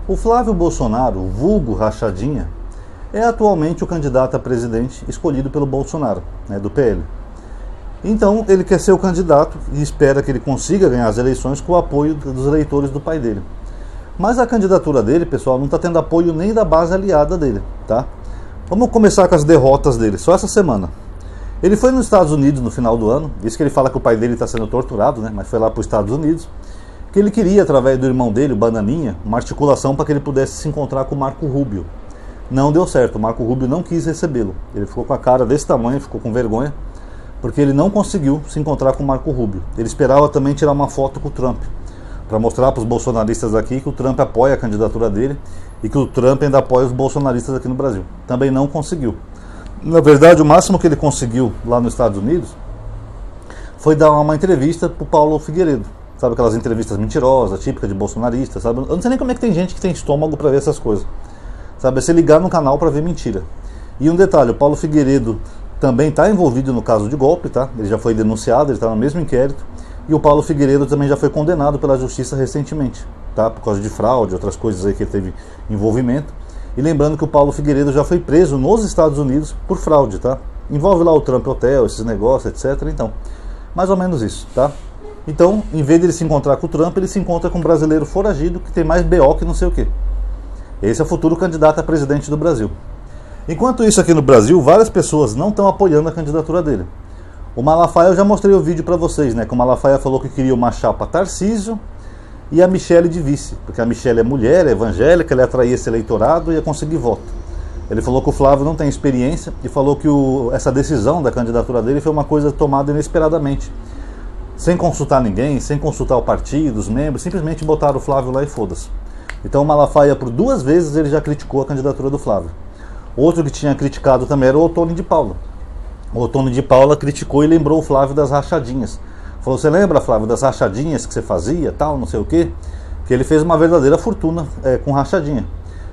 O Flávio Bolsonaro, vulgo Rachadinha, é atualmente o candidato a presidente escolhido pelo Bolsonaro, né, do PL. Então ele quer ser o candidato e espera que ele consiga ganhar as eleições com o apoio dos eleitores do pai dele. Mas a candidatura dele, pessoal, não está tendo apoio nem da base aliada dele, tá? Vamos começar com as derrotas dele, só essa semana. Ele foi nos Estados Unidos no final do ano, disse que ele fala que o pai dele está sendo torturado, né? Mas foi lá para os Estados Unidos, que ele queria, através do irmão dele, o Bananinha, uma articulação para que ele pudesse se encontrar com o Marco Rubio. Não deu certo, o Marco Rubio não quis recebê-lo. Ele ficou com a cara desse tamanho, ficou com vergonha, porque ele não conseguiu se encontrar com o Marco Rubio. Ele esperava também tirar uma foto com o Trump, para mostrar para os bolsonaristas aqui que o Trump apoia a candidatura dele e que o Trump ainda apoia os bolsonaristas aqui no Brasil. Também não conseguiu. Na verdade, o máximo que ele conseguiu lá nos Estados Unidos foi dar uma entrevista para o Paulo Figueiredo. Sabe aquelas entrevistas mentirosas, típicas de bolsonarista, sabe? Eu não sei nem como é que tem gente que tem estômago para ver essas coisas. Sabe, é você ligar no canal para ver mentira. E um detalhe, o Paulo Figueiredo também está envolvido no caso de golpe, tá? Ele já foi denunciado, ele está no mesmo inquérito. E o Paulo Figueiredo também já foi condenado pela justiça recentemente, tá? Por causa de fraude, outras coisas aí que ele teve envolvimento. E lembrando que o Paulo Figueiredo já foi preso nos Estados Unidos por fraude, tá? Envolve lá o Trump Hotel, esses negócios, etc. Então, mais ou menos isso, tá? Então, em vez de ele se encontrar com o Trump, ele se encontra com um brasileiro foragido que tem mais BO que não sei o quê. Esse é o futuro candidato a presidente do Brasil. Enquanto isso, aqui no Brasil, várias pessoas não estão apoiando a candidatura dele. O Malafaia, eu já mostrei o vídeo para vocês, né? Que o Malafaia falou que queria uma chapa Tarcísio e a Michelle de vice. Porque a Michelle é mulher, é evangélica, ela ia atrair esse eleitorado e ia conseguir voto. Ele falou que o Flávio não tem experiência e falou que essa decisão da candidatura dele foi uma coisa tomada inesperadamente. Sem consultar ninguém, sem consultar o partido, os membros, simplesmente botaram o Flávio lá e foda-se. Então o Malafaia, por 2 vezes, ele já criticou a candidatura do Flávio. Outro que tinha criticado também era o Ottoni de Paula. O Ottoni de Paula criticou e lembrou o Flávio das rachadinhas. Falou, você lembra, Flávio, das rachadinhas que você fazia, tal, não sei o quê? Que ele fez uma verdadeira fortuna com rachadinha.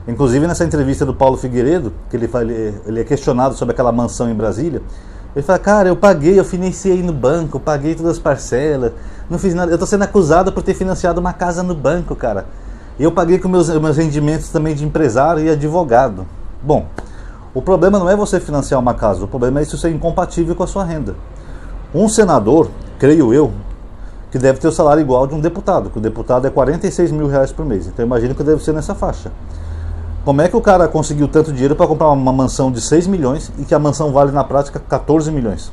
Inclusive nessa entrevista do Paulo Figueiredo, que ele é questionado sobre aquela mansão em Brasília, ele fala, cara, eu financiei no banco, paguei todas as parcelas, não fiz nada, eu estou sendo acusado por ter financiado uma casa no banco, cara. E eu paguei com meus rendimentos também de empresário e advogado. Bom, o problema não é você financiar uma casa, o problema é isso ser incompatível com a sua renda. Um senador, creio eu, que deve ter o salário igual de um deputado, que o deputado é 46 mil reais por mês, então eu imagino que deve ser nessa faixa. Como é que o cara conseguiu tanto dinheiro para comprar uma mansão de 6 milhões e que a mansão vale na prática 14 milhões?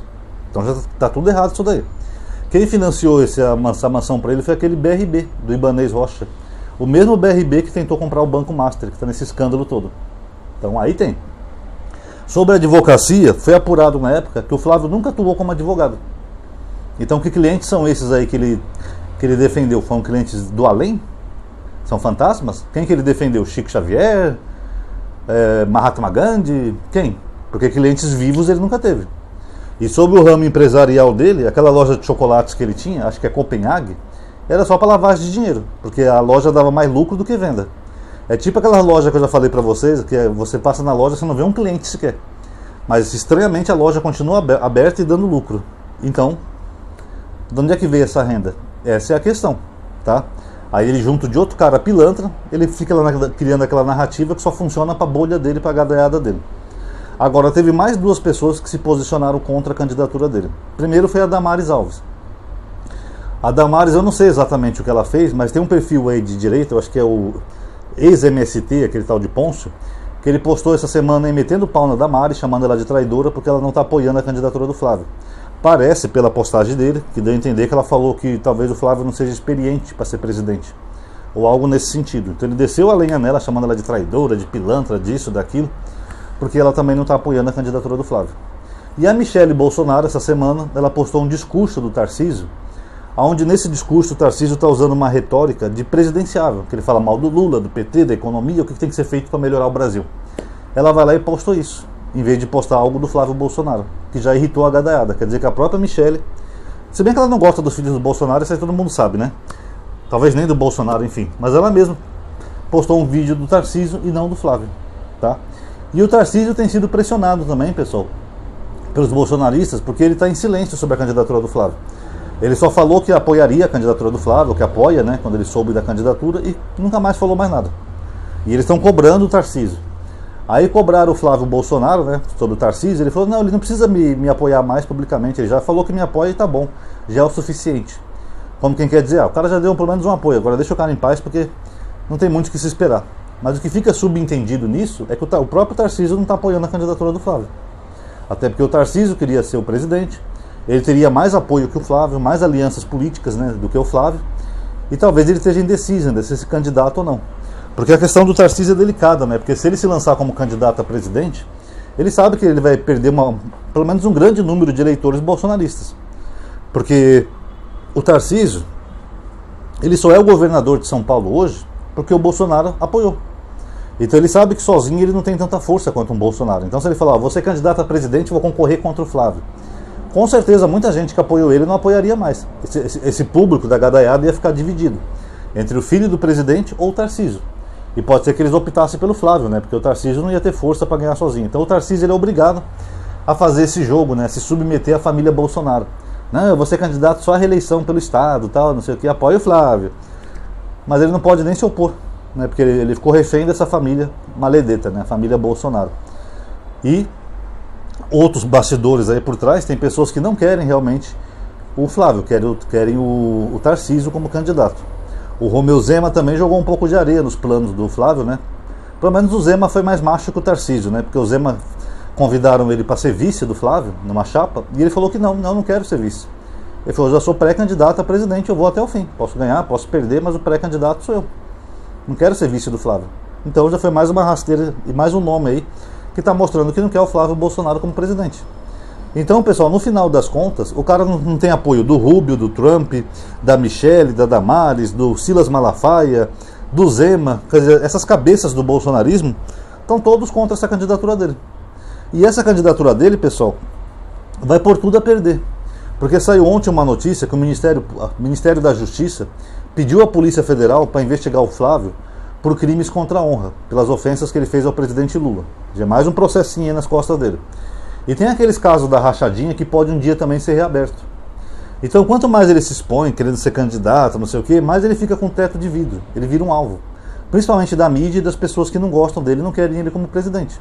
Então já está tudo errado isso daí. Quem financiou essa mansão para ele foi aquele BRB, do Ibanez Rocha. O mesmo BRB que tentou comprar o Banco Master, que está nesse escândalo todo. Então aí tem. Sobre a advocacia, foi apurado na época que o Flávio nunca atuou como advogado. Então que clientes são esses aí que ele defendeu? Foram clientes do além? São fantasmas? Quem que ele defendeu? Chico Xavier? Mahatma Gandhi? Quem? Porque clientes vivos ele nunca teve. E sobre o ramo empresarial dele, aquela loja de chocolates que ele tinha, acho que é Copenhague, era só para lavagem de dinheiro, porque a loja dava mais lucro do que venda. É tipo aquela loja que eu já falei para vocês, que você passa na loja e você não vê um cliente sequer. Mas estranhamente a loja continua aberta e dando lucro. Então, de onde é que veio essa renda? Essa é a questão, tá? Aí ele, junto de outro cara pilantra, ele fica lá criando aquela narrativa que só funciona para a bolha dele, para a gadaiada dele. Agora, teve mais 2 pessoas que se posicionaram contra a candidatura dele. Primeiro foi a Damares Alves. A Damares, eu não sei exatamente o que ela fez, mas tem um perfil aí de direita, eu acho que é o ex-MST, aquele tal de Pôncio, que ele postou essa semana aí metendo pau na Damares, chamando ela de traidora porque ela não está apoiando a candidatura do Flávio. Parece, pela postagem dele, que deu a entender que ela falou que talvez o Flávio não seja experiente para ser presidente. Ou algo nesse sentido. Então ele desceu a lenha nela, chamando ela de traidora, de pilantra, disso, daquilo, porque ela também não está apoiando a candidatura do Flávio. E a Michelle Bolsonaro, essa semana, ela postou um discurso do Tarcísio, onde nesse discurso o Tarcísio está usando uma retórica de presidenciável, que ele fala mal do Lula, do PT, da economia, o que tem que ser feito para melhorar o Brasil. Ela vai lá e postou isso, em vez de postar algo do Flávio Bolsonaro, que já irritou a gadaiada. Quer dizer que a própria Michelle, se bem que ela não gosta dos filhos do Bolsonaro, isso aí todo mundo sabe, né? Talvez nem do Bolsonaro, enfim. Mas ela mesma postou um vídeo do Tarcísio e não do Flávio, tá? E o Tarcísio tem sido pressionado também, pessoal, pelos bolsonaristas, porque ele está em silêncio sobre a candidatura do Flávio. Ele só falou que apoiaria a candidatura do Flávio, que apoia, né, quando ele soube da candidatura, e nunca mais falou mais nada. E eles estão cobrando o Tarcísio. Aí cobraram o Flávio Bolsonaro, né, sobre o Tarcísio. Ele falou, não, ele não precisa me apoiar mais publicamente. Ele já falou que me apoia e tá bom, já é o suficiente. Como quem quer dizer, o cara já deu pelo menos um apoio, agora deixa o cara em paz porque não tem muito o que se esperar. Mas o que fica subentendido nisso é que o próprio Tarcísio não está apoiando a candidatura do Flávio. Até porque o Tarcísio queria ser o presidente, ele teria mais apoio que o Flávio, mais alianças políticas, né, do que o Flávio, e talvez ele esteja indeciso ainda se esse candidato ou não. Porque a questão do Tarcísio é delicada, né? Porque se ele se lançar como candidato a presidente, ele sabe que ele vai perder pelo menos um grande número de eleitores bolsonaristas. Porque o Tarcísio, ele só é o governador de São Paulo hoje porque o Bolsonaro apoiou. Então ele sabe que sozinho ele não tem tanta força quanto um Bolsonaro. Então se ele falar, vou ser candidato a presidente, vou concorrer contra o Flávio, com certeza muita gente que apoiou ele não apoiaria mais. Esse público da gadaiada ia ficar dividido entre o filho do presidente ou o Tarcísio. E pode ser que eles optassem pelo Flávio, né? Porque o Tarcísio não ia ter força para ganhar sozinho. Então o Tarcísio ele é obrigado a fazer esse jogo, né? Se submeter à família Bolsonaro. Não, eu vou ser candidato só à reeleição pelo Estado, tal, não sei o que, apoia o Flávio. Mas ele não pode nem se opor, né? Porque ele ficou refém dessa família maledeta, né? A família Bolsonaro. E outros bastidores aí por trás, tem pessoas que não querem realmente o Flávio, querem o Tarcísio como candidato. O Romeu Zema também jogou um pouco de areia nos planos do Flávio, né? Pelo menos o Zema foi mais macho que o Tarcísio, né? Porque o Zema convidaram ele para ser vice do Flávio, numa chapa, e ele falou que não quero ser vice. Ele falou, já sou pré-candidato a presidente, eu vou até o fim. Posso ganhar, posso perder, mas o pré-candidato sou eu. Não quero ser vice do Flávio. Então já foi mais uma rasteira e mais um nome aí que está mostrando que não quer o Flávio Bolsonaro como presidente. Então, pessoal, no final das contas, o cara não tem apoio do Rubio, do Trump, da Michele, da Damares, do Silas Malafaia, do Zema. Quer dizer, essas cabeças do bolsonarismo estão todos contra essa candidatura dele. E essa candidatura dele, pessoal, vai por tudo a perder. Porque saiu ontem uma notícia que o Ministério da Justiça pediu à Polícia Federal para investigar o Flávio por crimes contra a honra, pelas ofensas que ele fez ao presidente Lula. Já mais um processinho aí nas costas dele. E tem aqueles casos da rachadinha que pode um dia também ser reaberto. Então, quanto mais ele se expõe, querendo ser candidato, não sei o quê, mais ele fica com teto de vidro. Ele vira um alvo. Principalmente da mídia e das pessoas que não gostam dele e não querem ele como presidente.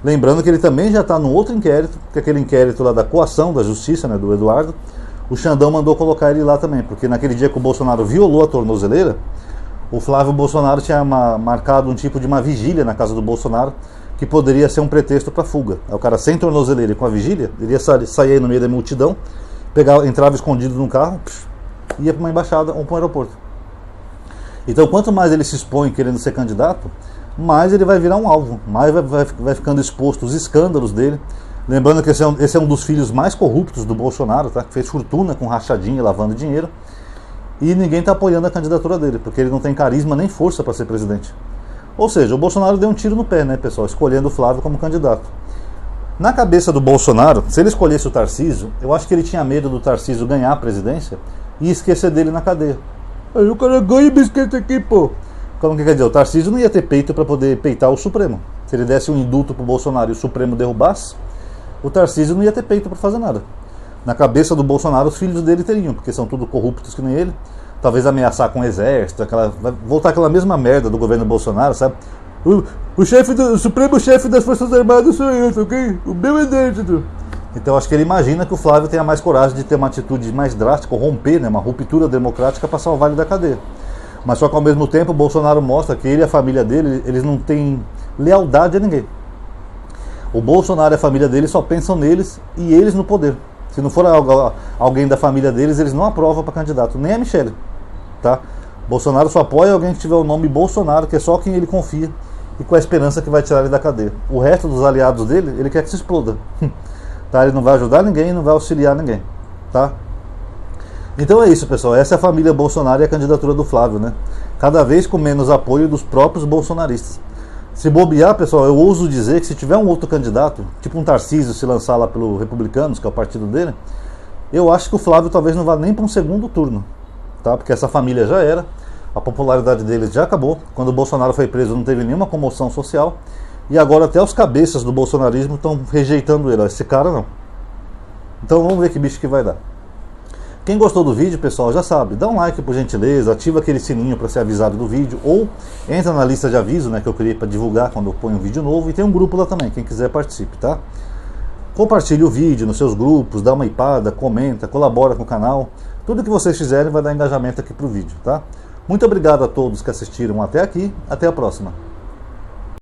Lembrando que ele também já está num outro inquérito, que é aquele inquérito lá da coação da justiça, né, do Eduardo. O Xandão mandou colocar ele lá também, porque naquele dia que o Bolsonaro violou a tornozeleira, o Flávio Bolsonaro tinha marcado um tipo de uma vigília na casa do Bolsonaro, que poderia ser um pretexto para fuga. Aí o cara sem tornozeleira e com a vigília, ele ia sair no meio da multidão, entrava escondido num carro, ia para uma embaixada ou para um aeroporto. Então, quanto mais ele se expõe querendo ser candidato, mais ele vai virar um alvo, mais vai ficando exposto os escândalos dele. Lembrando que esse é um dos filhos mais corruptos do Bolsonaro, tá? Que fez fortuna com rachadinha, lavando dinheiro, e ninguém está apoiando a candidatura dele, porque ele não tem carisma nem força para ser presidente. Ou seja, o Bolsonaro deu um tiro no pé, né, pessoal, escolhendo o Flávio como candidato. Na cabeça do Bolsonaro, se ele escolhesse o Tarcísio, eu acho que ele tinha medo do Tarcísio ganhar a presidência e esquecer dele na cadeia. Aí o cara ganha e me esquece aqui, pô. Como que quer dizer? O Tarcísio não ia ter peito para poder peitar o Supremo. Se ele desse um indulto pro Bolsonaro e o Supremo derrubasse, o Tarcísio não ia ter peito para fazer nada. Na cabeça do Bolsonaro, os filhos dele teriam, porque são tudo corruptos que nem ele. Talvez ameaçar com o exército, vai voltar aquela mesma merda do governo Bolsonaro, sabe? O supremo chefe das Forças Armadas sou eu, ok? O meu exército. Então acho que ele imagina que o Flávio tenha mais coragem de ter uma atitude mais drástica, romper, né, uma ruptura democrática para salvar ele da cadeia. Mas só que ao mesmo tempo o Bolsonaro mostra que ele e a família dele, eles não têm lealdade a ninguém. O Bolsonaro e a família dele só pensam neles e eles no poder. Se não for alguém da família deles, eles não aprovam para candidato, nem a Michele. Tá? Bolsonaro só apoia alguém que tiver o nome Bolsonaro, que é só quem ele confia e com a esperança que vai tirar ele da cadeia. O resto dos aliados dele, ele quer que se exploda. Tá? Ele não vai ajudar ninguém, não vai auxiliar ninguém. Tá? Então é isso, pessoal. Essa é a família Bolsonaro e a candidatura do Flávio, né? Cada vez com menos apoio dos próprios bolsonaristas. Se bobear, pessoal, eu ouso dizer que se tiver um outro candidato, tipo um Tarcísio se lançar lá pelo Republicanos, que é o partido dele, eu acho que o Flávio talvez não vá nem para um segundo turno. Tá? Porque essa família já era, a popularidade deles já acabou. Quando o Bolsonaro foi preso não teve nenhuma comoção social, e agora até os cabeças do bolsonarismo estão rejeitando ele. Esse cara não. Então vamos ver que bicho que vai dar. Quem gostou do vídeo, pessoal, já sabe, dá um like por gentileza, ativa aquele sininho para ser avisado do vídeo, ou entra na lista de aviso, né, que eu criei para divulgar quando eu ponho um vídeo novo, e tem um grupo lá também, quem quiser participe, tá? Compartilhe o vídeo nos seus grupos, dá uma ipada, comenta, colabora com o canal, tudo que vocês fizerem vai dar engajamento aqui pro vídeo, tá? Muito obrigado a todos que assistiram até aqui, até a próxima.